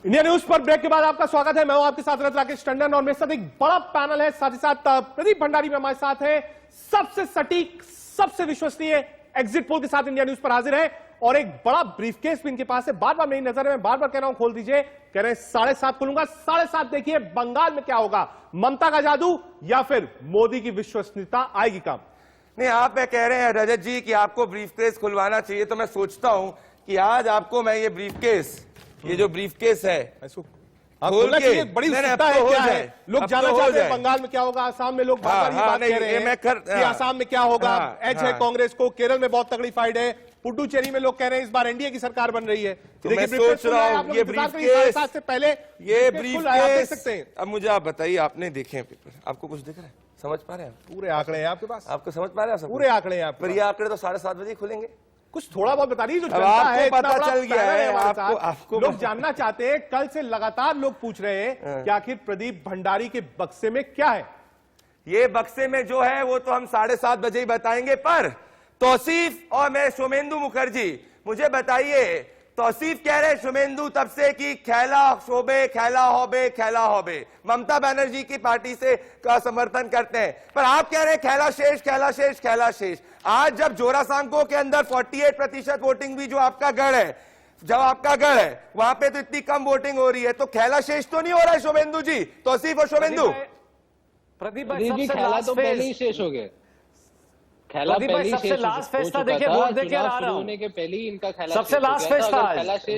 India news पर break के बाद आपका स्वागत है। मैं हूं आपके साथ राकेश टंडन और मेरे साथ एक बड़ा पैनल है, साथ ही साथ प्रदीप भंडारी में हमारे साथ है। सबसे सटीक, सबसे विश्वसनीय एग्जिट पोल के साथ इंडिया न्यूज पर हाजिर है और एक बड़ा ब्रीफकेस भी इनके पास है। बार बार मेरी नजर है, मैं बार बार कह रहा हूं खोल दीजिए, कह रहे हैं 7:30 खोलूंगा। 7:30 देखिए बंगाल में क्या होगा, ममता का जादू या फिर मोदी की विश्वसनीयता आएगी काम। नहीं, आप कह रहे हैं रजत जी कि आपको ब्रीफकेस खुलवाना चाहिए, तो मैं सोचता हूं कि आज आपको मैं ये ब्रीफकेस, ये जो ब्रीफकेस है खोल के बड़ी उत्सुकता है, क्या है लोग जानना चाहते हैं बंगाल में क्या होगा, आसाम में लोग बात कह रहे हैं कि आसाम में क्या होगा, एज है कांग्रेस को, केरल में बहुत तगड़ी फाइट है, पुडुचेरी में लोग कह रहे हैं इस बार एनडीए की सरकार बन रही है। तो मैं सोच रहा हूँ ये ब्रीफकेस से पहले ये ब्रीफकेस सकते हैं। अब मुझे आप बताइए, आपने देखे हैं पेपर, आपको कुछ दिख रहा है, समझ पा रहे हैं? पूरे आंकड़े हैं आपके पास, आपको समझ पा रहे हैं? पूरे आंकड़े हैं, पर ये आंकड़े तो 7:30 बजे खुलेंगे। कुछ थोड़ा बहुत बता दीजिए, जो जनता है पता चल गया है आपको लोग जानना चाहते हैं। कल से लगातार लोग पूछ रहे हैं कि आखिर प्रदीप भंडारी के बक्से में क्या है। ये बक्से में जो है वो तो हम 7:30 बजे ही बताएंगे, पर तौसीफ और मैं शुमेंदु मुखर्जी, मुझे बताइए, तौसीफ कह रहे शुमेंदु तब से कि खैला शोबे, खैला होबे, खैला होबे, ममता बनर्जी की पार्टी से का समर्थन करते हैं, पर आप कह रहे हैं खैला शेष, खैला शेष, खैला शेष। आज जब जोरासांको के अंदर 48% वोटिंग भी जो आपका गढ़ है, जब आपका गढ़ है वहां पे तो इतनी कम वोटिंग हो रही है, तो खैला शेष तो नहीं हो रहा है शुमेंदु जी? तौसीफ और शुमेंदु, प्रदीप जी खैला तो पहले ही शेष हो गए। खैला पहले सबसे लास्ट फेज था, देखिए वोट देकर आ रहा हूं, होने के पहले ही इनका खैला सबसे लास्ट फेज था,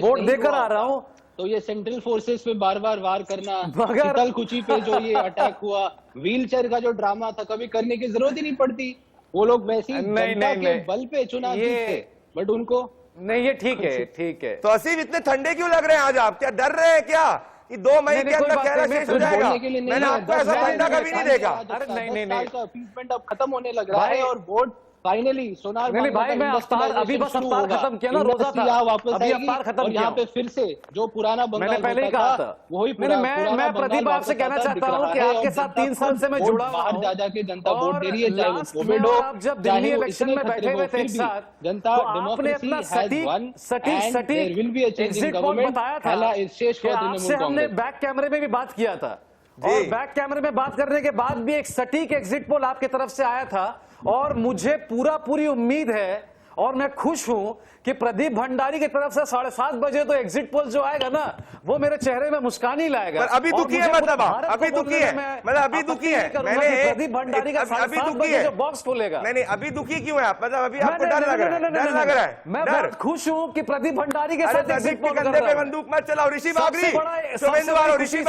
वोट देकर आ रहा हूं। तो ये सेंट्रल फोर्सेस पे बार बार वार करना, शीतलकुची पे जो ये अटैक हुआ, व्हीलचेयर का जो ड्रामा था, कभी करने की जरूरत ही नहीं पड़ती। वो लोग वैसे ही जनता के बल पे चुनाव जीते, बट उनको नहीं, ये ठीक है, ठीक है। तो असीम इतने ठंडे क्यों लग रहे हैं आज? आप क्या डर रहे हैं क्या कि 2 मई के अंदर खैला शेष हो जाएगा? मैंने आपको ऐसा ठंडा कभी नहीं देखा। अरे नहीं, अपीसमेंट अब खत्म होने लग रहा है और वोट फाइनली सोनार भाई, मैं अवतार अभी बस अवतार खत्म किया ना, रोजा था, वापस अभी अवतार खत्म किया, यहाँ पे फिर से जो पुराना बंगाल मैंने पहले ही कहा था वही मैं प्रदीप आपसे कहना चाहता हूँ कि आपके साथ 3 साल से मैं जुड़ा बाहर जा जाके जनता वोट दे रही है, चाहे वो कोविड हो, जब दिल्ली इलेक्शन में बैठे हुए थे एक साथ, जनता democracy has won and there will be a change in government. पहला शेष को तृणमूल कांग्रेस, हमने बैक कैमरे में भी बात किया था और बैक कैमरे में बात करने के बाद भी एक सटीक एग्जिट पोल आपकी तरफ से आया था और मुझे पूरी उम्मीद है और मैं खुश हूं कि प्रदीप भंडारी की तरफ से 7:30 बजे तो एग्जिट पोल जो आएगा ना, वो मेरे चेहरे में मुस्कान ही लाएगा। पर अभी दुखी है, मतलब अभी दुखी है, मतलब अभी दुखी है। मैंने प्रदीप भंडारी का 7:30 बजे जो बॉक्स खुलेगा, नहीं, अभी दुखी क्यों है आप? मतलब अभी आपको डर लग रहा है? मैं बहुत खुश हूं कि प्रदीप भंडारी के साथ एग्जिट पोल कंधे पे बंदूक मत चलाओ। ऋषि बागरी, शुमेंदु, ऋषि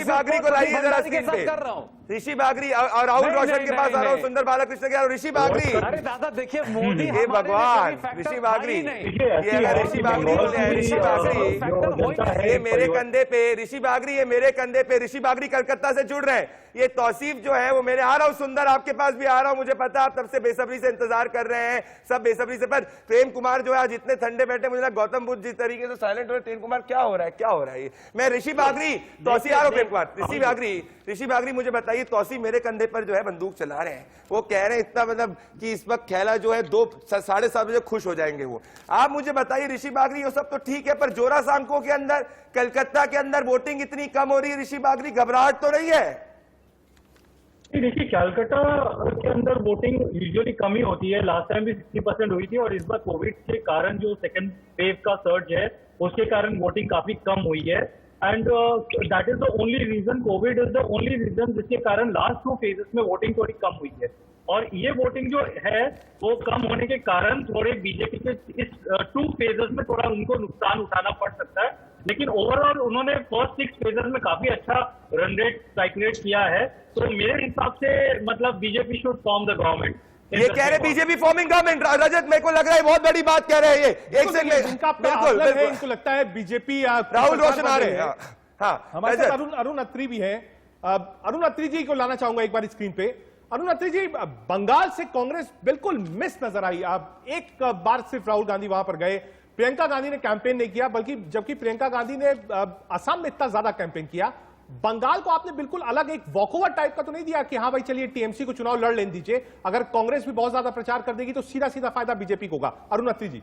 बागरी को लाइए जरा स्क्रीन पे। ऋषि बागरी और राहुल रोशन के पास आ रहा हूँ, सुंदर बालाकृष्ण के, ऋषि बागरी। अरे दादा देखिए, मोदी हे भगवान, ऋषि बागरी, ये ऋषि बागरी बोले हैं, ऋषि बागरी ये मेरे कंधे पे, ऋषि बागरी ये मेरे कंधे पे। ऋषि बागरी कलकत्ता से जुड़ रहे हैं। ये तौसीफ जो है वो मेरे, आ रहा हूँ सुंदर, आपके पास भी आ रहा हूँ, मुझे पता आप तब से बेसब्री से इंतजार कर रहे हैं, सब बेसब्री से। पर प्रेम कुमार जो है आज इतने ठंडे बैठे, मुझे गौतम बुद्ध जिस तरीके से साइलेंट हो रहे, प्रेम कुमार क्या हो रहा है, क्या हो रहा है? मैं ऋषि बागरी, तौसीफ आ रहा हूँ, प्रेम कुमार, ऋषि बागरी मुझे बताइए, तौसीफ मेरे कंधे पर जो है बंदूक चला रहे हैं, वो कह रहे हैं इतना, मतलब कि इस वक्त खैला जो है 7:30 बजे खुश हो जाएंगे वो। आप मुझे बताइए ऋषि बागरी, ये सब तो ठीक है, पर जोरासांको के अंदर, कलकत्ता के अंदर वोटिंग इतनी कम हो रही है, ऋषि बागरी घबराहट तो नहीं है? देखिए, कलकत्ता के अंदर वोटिंग यूजुअली कम ही होती है, लास्ट टाइम भी 60% हुई थी और इस बार कोविड के कारण जो सेकंड वेव का सर्ज है उसके कारण वोटिंग काफी कम हुई है। And that is the only reason, covid is the only reason जिसके कारण लास्ट 2 फेजेस में वोटिंग थोड़ी कम हुई है। और ये वोटिंग जो है वो कम होने के कारण थोड़े बीजेपी के इस 2 फेजेस में थोड़ा उनको नुकसान उठाना पड़ सकता है, लेकिन ओवरऑल उन्होंने फर्स्ट 6 फेजेस में काफी अच्छा रन रेट साइक्लेट किया है। तो मेरे हिसाब से मतलब BJP should form the government. ये कह रहे बीजेपी फॉर्मिंग गवर्नमेंट। रजत, मेरे को लग रहा है बहुत बड़ी बात कह रहे हैं ये। एक सेकंड, बिल्कुल इनको लगता है बीजेपी, राहुल रोशन आ रहे हैं। हाँ, हमारे साथ अरुण अत्री भी है। अरुण अत्री जी को लाना चाहूंगा एक बार स्क्रीन पे। अरुण अत्री जी, बंगाल से कांग्रेस बिल्कुल मिस नजर आई। आप एक बार सिर्फ राहुल गांधी वहां पर गए, प्रियंका गांधी ने कैंपेन नहीं किया, बल्कि जबकि प्रियंका गांधी ने असम में इतना ज्यादा कैंपेन किया। बंगाल को आपने बिल्कुल अलग एक वॉकओवर टाइप का तो नहीं दिया कि हाँ भाई चलिए टीएमसी को चुनाव लड़ लेने दीजिए, अगर कांग्रेस भी बहुत ज्यादा प्रचार कर देगी तो सीधा सीधा फायदा बीजेपी को होगा। अरुण अत्री जी।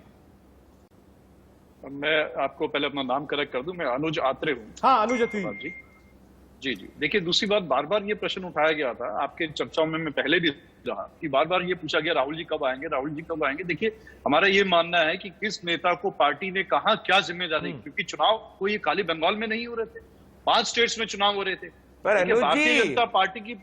मैं आपको पहले अपना नाम करेक्ट कर दूं, मैं अनुज आत्रे हूँ। हाँ, अनुज आत्रे जी जी जी। देखिए, दूसरी बात, बार बार ये प्रश्न उठाया गया था आपके चर्चाओं में, मैं पहले भी रहा कि बार बार ये पूछा गया राहुल जी कब आएंगे, राहुल जी कब आएंगे। देखिए, हमारा ये मानना है कि किस नेता को पार्टी ने कहा क्या जिम्मेदारी, क्योंकि चुनाव कोई खाली बंगाल में नहीं हो रहे थे, 5 स्टेट्स में चुनाव हो रहे थे। पर अनुज भारतीय जनता पार्टी की,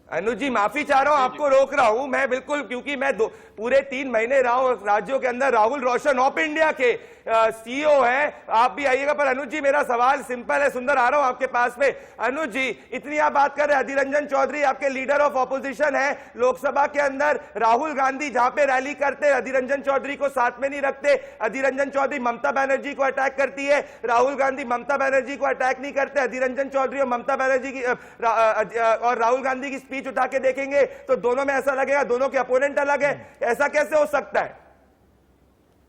अनुज जी माफी चाह रहा हूं, आपको रोक रहा हूं मैं बिल्कुल, क्योंकि मैं पूरे 3 महीने रहा हूं राज्यों के अंदर। राहुल रोशन ऑफ इंडिया के सीईओ हैं, आप भी आइएगा। पर अनुज जी, मेरा सवाल सिंपल है। सुंदर, आ रहा हूं आपके पास में। अनुज जी, इतनी आप बात कर रहे हैं, अधीर रंजन चौधरी आपके लीडर ऑफ ऑपोजिशन है लोकसभा के अंदर। राहुल गांधी जहां पे रैली करते हैं, अधीर रंजन चौधरी को साथ में नहीं रखते। अधीर रंजन चौधरी ममता बनर्जी को अटैक करती है, राहुल गांधी ममता बनर्जी को अटैक नहीं करते। अधीर रंजन चौधरी और ममता बनर्जी की और राहुल गांधी की स्पीच उठा के देखेंगे तो दोनों में ऐसा लगेगा दोनों के अपोनेंट अलग है। ऐसा कैसे हो सकता है?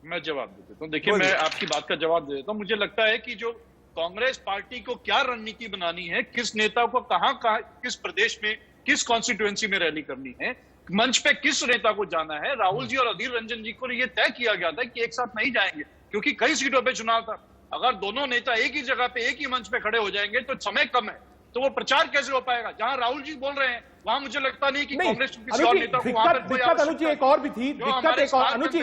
मैं जवाब दे देता हूं। देखिए, मैं आपकी बात का जवाब दे देता हूं। मुझे लगता है कि जो कांग्रेस पार्टी को क्या रणनीति बनानी है, किस नेता को कहां किस प्रदेश में, किस कॉन्स्टिट्यूएंसी में रैली करनी है, मंच पे किस नेता को जाना है, राहुल जी और अधीर रंजन जी को यह तय किया गया था कि एक साथ नहीं जाएंगे, क्योंकि कई सीटों पे चुनाव था। अगर दोनों नेता एक ही जगह पे, एक ही मंच पे खड़े हो जाएंगे तो समय कम है, तो वो प्रचार कैसे हो पाएगा? जहां राहुल जी बोल रहे हैं वहां मुझे लगता नहीं कि कांग्रेस किसी और नेता को वहां पर कोई अनुज जी एक और भी थी दिक्कत, एक और अनुज जी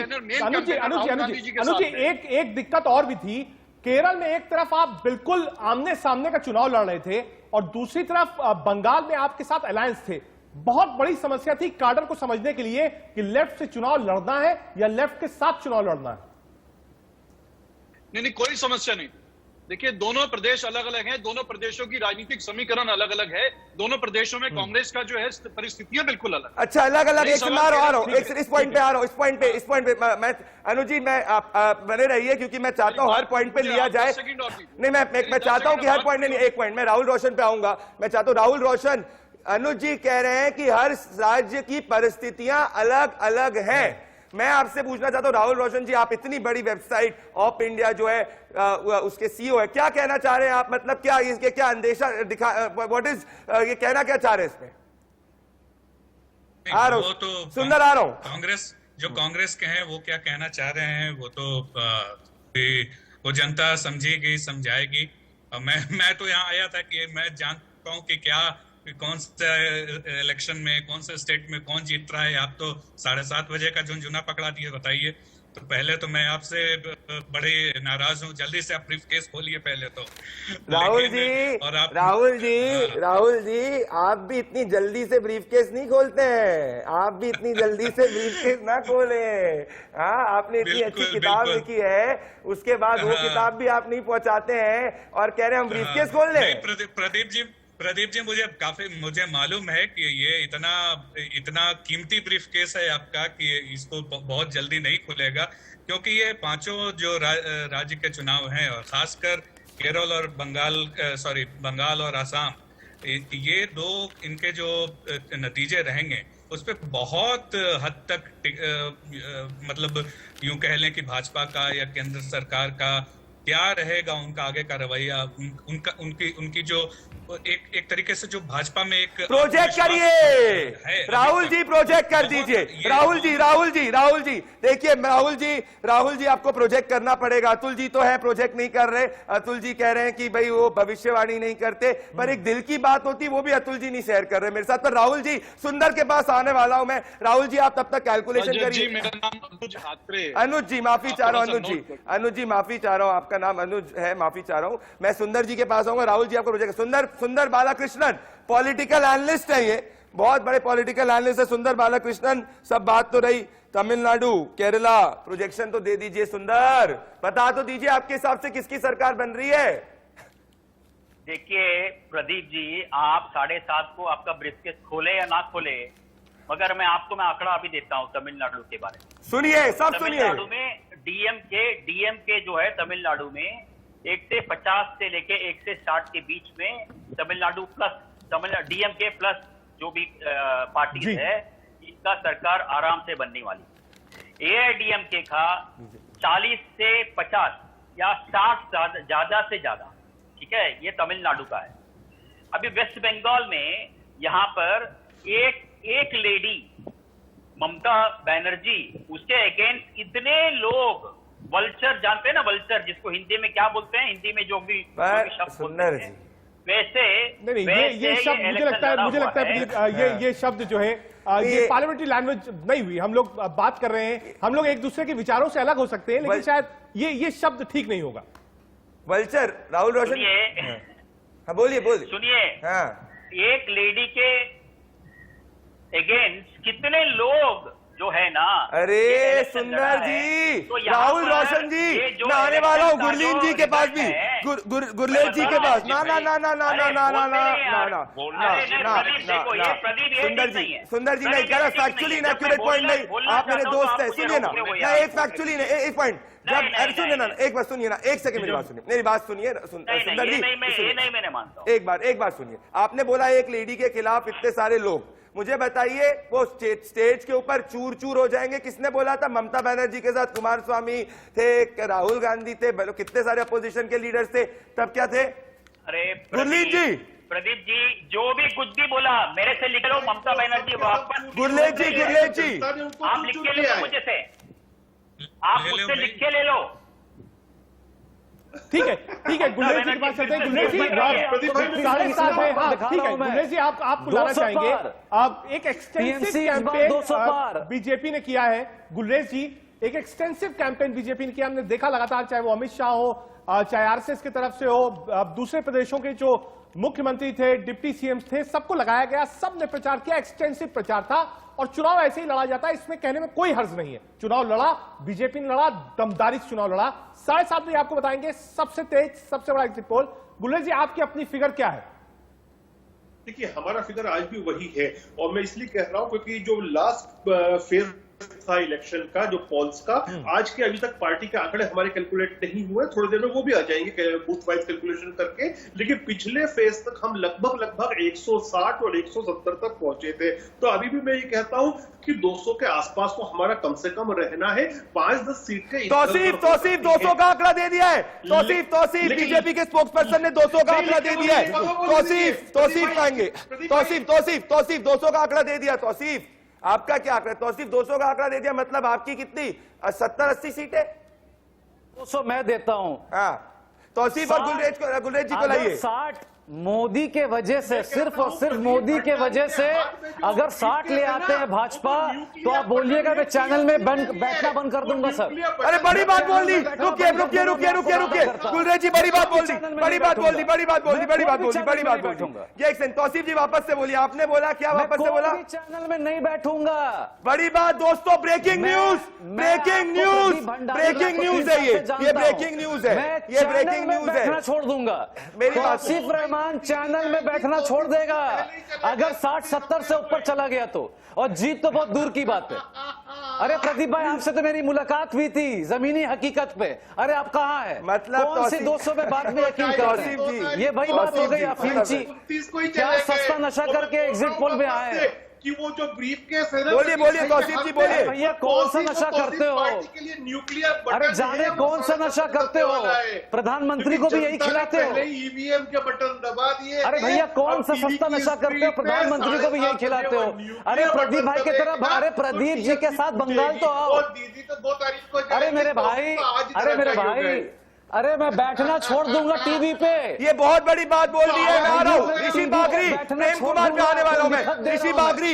एक दिक्कत और भी थी। केरल में एक तरफ आप बिल्कुल आमने सामने का चुनाव लड़ रहे थे और दूसरी तरफ बंगाल में आपके साथ अलायंस थे। बहुत बड़ी समस्या थी काडर को समझने के लिए कि लेफ्ट से चुनाव लड़ना है या लेफ्ट के साथ चुनाव लड़ना है। नहीं, कोई समस्या नहीं। देखिए, दोनों प्रदेश अलग अलग हैं, दोनों प्रदेशों की राजनीतिक समीकरण अलग अलग है, दोनों प्रदेशों में कांग्रेस का जो है परिस्थितियां बिल्कुल अलग। अच्छा, अलग अलग। एक आ रहा हूं इस पॉइंट पे आ रहा हूं, इस पॉइंट पे मैं अनुज जी, मैं आप बने रहिए क्योंकि मैं चाहता हूं हर पॉइंट पे लिया जाए। नहीं, मैं चाहता हूं कि हर पॉइंट नहीं, एक पॉइंट मैं राहुल रोशन पे आऊंगा। मैं चाहता हूं राहुल रोशन, अनुज जी कह रहे हैं कि हर राज्य की परिस्थितियां अलग अलग हैं। मैं आपसे पूछना चाहता हूं राहुल रोशन जी, आप इतनी बड़ी वेबसाइट ऑफ इंडिया जो है उसके सीईओ है, क्या कहना चाह रहे हैं आप? मतलब क्या इसके क्या अंदेशा दिखा, व्हाट इज ये कहना क्या चाह रहे हैं इसमें? आ रहा हूं तो सुंदर, आ रहा हूं। कांग्रेस के हैं वो क्या कहना चाह रहे हैं वो तो वो जनता समझेगी, समझाएगी। मैं तो यहाँ आया था कि मैं जानता हूँ कि क्या कौन से इलेक्शन में, कौन से स्टेट में कौन जीत रहा है। आप तो 7:30 बजे का झुनझुना पकड़ा दिए, बताइए। तो पहले तो मैं आपसे बड़े नाराज हूँ, जल्दी से आप ब्रीफकेस खोलिए पहले तो। राहुल जी, और आप राहुल जी आप भी इतनी जल्दी से ब्रीफकेस नहीं खोलते हैं, आप भी इतनी जल्दी से ब्रीफकेस ना खोले। हाँ, आपने इतनी अच्छी किताब लिखी है, उसके बाद वो किताब भी आप नहीं पहुंचाते हैं और कह रहे हैं हम ब्रीफकेस खोल लें। प्रदीप जी, मुझे मालूम है कि ये इतना कीमती ब्रीफकेस है आपका कि इसको बहुत जल्दी नहीं खुलेगा, क्योंकि ये पांचों जो राज्य के चुनाव हैं और खासकर केरल और बंगाल और आसाम, ये दो इनके जो नतीजे रहेंगे उस पर बहुत हद तक मतलब यूं कह लें कि भाजपा का या केंद्र सरकार का क्या रहेगा, उनका आगे का रवैया, उनकी जो एक तरीके से जो भाजपा में एक प्रोजेक्ट करिए। राहुल जी प्रोजेक्ट कर दीजिए। राहुल जी देखिए, राहुल जी आपको प्रोजेक्ट करना पड़ेगा। अतुल जी तो है, प्रोजेक्ट नहीं कर रहे। अतुल जी कह रहे हैं कि भाई वो भविष्यवाणी नहीं करते, पर एक दिल की बात होती वो भी अतुल जी नहीं शेयर कर रहे मेरे साथ। पर राहुल जी, सुंदर के पास आने वाला हूं मैं। राहुल जी आप तब तक कैलकुलेशन करिए। अनुज जी माफी चाह रहा हूं, अनुज जी माफी चाह रहा हूं, आपका नाम अनुज है, माफी चाह रहा हूं। मैं सुंदर जी के पास आऊंगा। राहुल जी आपको प्रोजेक्ट, सुंदर बालाकृष्णन पॉलिटिकल एनालिस्ट है, ये बहुत बड़े पॉलिटिकल एनालिस्ट है सुंदर बालाकृष्णन। सब बात तो रही तमिलनाडु, केरला, प्रोजेक्शन तो दे दीजिए। सुंदर, बता तो दीजिए आपके हिसाब से किसकी सरकार बन रही है? देखिए प्रदीप जी, आप 7:30 को आपका ब्रीफकेस खोले या ना खोले, मगर मैं आंकड़ा अभी देता हूं तमिलनाडु के बारे में। सुनिए, सब सुनिए। तमिलनाडु में डीएमके जो है तमिलनाडु में 1 से 50 से लेके 1 से 60 के बीच में तमिलनाडु डीएमके प्लस जो भी पार्टी है, इसका सरकार आराम से बनने वाली। एआईडीएमके का 40 से 50 या 60 ज्यादा से ज्यादा, ठीक है, ये तमिलनाडु का है। अभी वेस्ट बंगाल में यहाँ पर एक लेडी ममता बनर्जी, उसके अगेंस्ट इतने लोग वल्चर जानते हैं ना, वल्चर जिसको हिंदी में क्या बोलते हैं, हिंदी में जो भी शब्द बोलते हैं, वैसे नहीं, ये शब्द मुझे लगता है ये शब्द जो है ये पार्लियामेंट्री लैंग्वेज नहीं हुई। हम लोग बात कर रहे हैं, हम लोग एक दूसरे के विचारों से अलग हो सकते हैं, लेकिन शायद ये शब्द ठीक नहीं होगा। वल्चर राहुल रोशन, हाँ बोलिए सुनिए, हाँ, एक लेडी के अगेंस्ट कितने लोग जो है ना, अरे सुंदर जी, तो राहुल रोशन जी, मैं आने वाला हूँ गुरलीन जी के पास भी, गुरलेज जी के पास। ना ना ना ना ना ना ना ना ना ना सुंदर जी नहीं कह रहा, फैक्चुअली इनएक्यूरेट पॉइंट नहीं, आप मेरे दोस्त हैं, सुनिए ना, मैं एक फैक्चुअली नहीं, एक पॉइंट जब, अरे सुनिए ना, एक बार सुनिए ना, एक सेकंड मेरी बात सुनिए, मेरी बात सुनिए सुंदर जी, नहीं मानता, एक बार सुनिए। आपने बोला एक लेडी के खिलाफ इतने सारे लोग, मुझे बताइए वो स्टेज के ऊपर चूर चूर हो जाएंगे, किसने बोला था? ममता बनर्जी के साथ कुमार स्वामी थे, राहुल गांधी थे, कितने सारे अपोजिशन के लीडर्स थे, तब क्या थे? अरे गुरलीन जी, प्रदीप जी, जो भी कुछ भी बोला मेरे से लिख लो, ममता बनर्जी वापस। गुरलेज जी आप लिख के ले लो मुझे से, आप मुझसे लिख के ले लो। ठीक है गुरलेज जी के पास चलते हैं। गुरलेज जी 7:30 है, हाँ ठीक है गुरलेज जी, आप बुलाना चाहेंगे? आप एक एक्सटेंसिव कैंपेन बीजेपी ने किया है, गुरलेज जी एक एक्सटेंसिव कैंपेन बीजेपी ने किया, हमने देखा लगातार, चाहे वो अमित शाह हो, चाहे आरएसएस की तरफ से हो, दूसरे प्रदेशों के जो मुख्यमंत्री थे, डिप्टी सीएम्स थे, सबको लगाया गया, सबने प्रचार किया, एक्सटेंसिव प्रचार था, और चुनाव ऐसे ही लड़ा जाता है, इसमें कहने में कोई हर्ज नहीं है। चुनाव लड़ा, बीजेपी ने लड़ा, दमदारी से चुनाव लड़ा। 7:30 बजे आपको बताएंगे सबसे तेज, सबसे बड़ा एग्जिट पोल। गुलेज जी, आपकी अपनी फिगर क्या है? देखिए, हमारा फिगर आज भी वही है, और मैं इसलिए कह रहा हूं क्योंकि जो लास्ट फेज था इलेक्शन का, जो पॉल्स का, आज के अभी तक पार्टी के आंकड़े हमारे कैलकुलेट नहीं हुए, थोड़ी देर में वो भी आ जाएंगे बूथ वाइज कैलकुलेशन करके, लेकिन पिछले फेज तक हम लगभग 160 और 170 तक पहुंचे थे। तो अभी भी मैं ये कहता हूं कि 200 के आसपास तो हमारा कम से कम रहना है। 5-10 सीट के तौसीफ 200 का आंकड़ा दे दिया है। तौसीफ बीजेपी के स्पोक्स पर्सन ने 200 का आंकड़ा दे दिया है। तौसीफ आएंगे, तौसीफ 200 का आंकड़ा दे दिया। तौसीफ आपका क्या आंकड़ा? तौसीफ 200 का आंकड़ा दे दिया, मतलब आपकी कितनी 70-80 सीटें? 200 मैं देता हूं। हाँ, तौसीफ और गुलरेज जी को लाइए। 60 मोदी के वजह से, सिर्फ और सिर्फ मोदी के वजह से अगर 60 ले आते हैं भाजपा, तो आप बोलिएगा मैं चैनल में बैठना बंद कर दूंगा सर। अरे बड़ी बात बोल दी, रुकिए गुलरेज जी, बड़ी बात बोल दी। एक सेकंड, तौसीफ जी वापस से बोलिए, आपने बोला क्या? वापस से बोला चैनल में नहीं बैठूंगा। बड़ी बात दोस्तों, ब्रेकिंग न्यूज है ये ब्रेकिंग न्यूज है। छोड़ दूंगा मेरी बात, तौसीफ रहमान चैनल में बैठना छोड़ देगा अगर 60-70 से ऊपर चला गया तो, और जीत तो बहुत दूर की बात है। अरे प्रदीप भाई, आपसे तो मेरी मुलाकात हुई थी जमीनी हकीकत पे। अरे आप कहाँ है? मतलब कौन सी 200 में बात में यकीन कर रहे हैं? ये वही बात हो गई अफीम जी, क्या सस्ता नशा करके एग्जिट पोल में आए कि वो जो ब्रीफ केस है ना, बोलिए तौसीफ जी बोलिए। भैया कौन सा नशा करते हो? न्यूक्लियर, अरे जाने कौन सा नशा करते हो? प्रधानमंत्री को भी यही खिलाते हो। ईवीएम के बटन दबा दिए। अरे भैया कौन सा सस्ता नशा करते हो? प्रधानमंत्री को भी यही खिलाते हो। अरे प्रदीप भाई की तरफ, अरे प्रदीप जी के साथ बंगाल तो आओ। दीदी तो 2 तारीख को, अरे मेरे भाई, अरे मैं बैठना छोड़ दूंगा टीवी पे। ये बहुत बड़ी बात बोल दी है। मैं आ रहा हूँ, ऋषि बागरी, प्रेम कुमार पे आने वाला हूँ मैं। ऋषि बागरी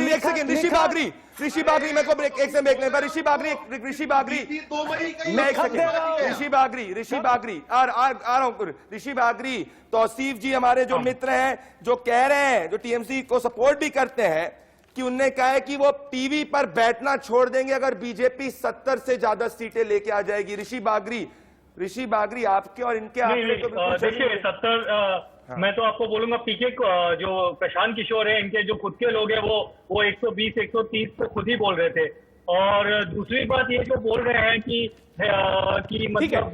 एक सेकंड, ऋषि बागरी मेरे को ब्रेक, एक सेकंड ब्रेक नहीं, ऋषि बागरी आ रहा हूँ। ऋषि बागरी, तौसीफ जी हमारे जो मित्र हैं, जो कह रहे हैं, जो टीएमसी को सपोर्ट भी करते हैं, कि उनने कहा है कि वो टीवी पर बैठना छोड़ देंगे अगर बीजेपी 70 से ज्यादा सीटें लेके आ जाएगी। ऋषि बागरी आपके और इनके आंकड़े तो देखिए 70, मैं तो आपको बोलूंगा पीके जो प्रशांत किशोर है, इनके जो खुद के लोग हैं वो 120-130 तो खुद ही बोल रहे थे। और दूसरी बात ये जो बोल रहे हैं कि मतलब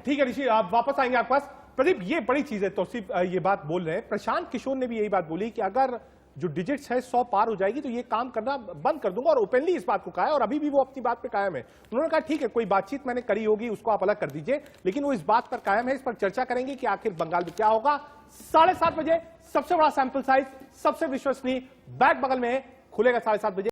ठीक है ऋषि, आप वापस आएंगे आपके पास। प्रदीप, ये बड़ी चीज है, तौसीफ ये बात बोल रहे हैं। प्रशांत किशोर ने भी यही बात बोली कि अगर जो डिजिट्स है 100 पार हो जाएगी तो ये काम करना बंद कर दूंगा, और ओपनली इस बात को कहा है, और अभी भी वो अपनी बात पे कायम है। उन्होंने कहा ठीक है, कोई बातचीत मैंने करी होगी, उसको आप अलग कर दीजिए, लेकिन वो इस बात पर कायम है। इस पर चर्चा करेंगे कि आखिर बंगाल में क्या होगा। 7:30 बजे सबसे बड़ा सैंपल साइज, सबसे विश्वसनीय, बैक बगल में है, खुलेगा 7:30 बजे।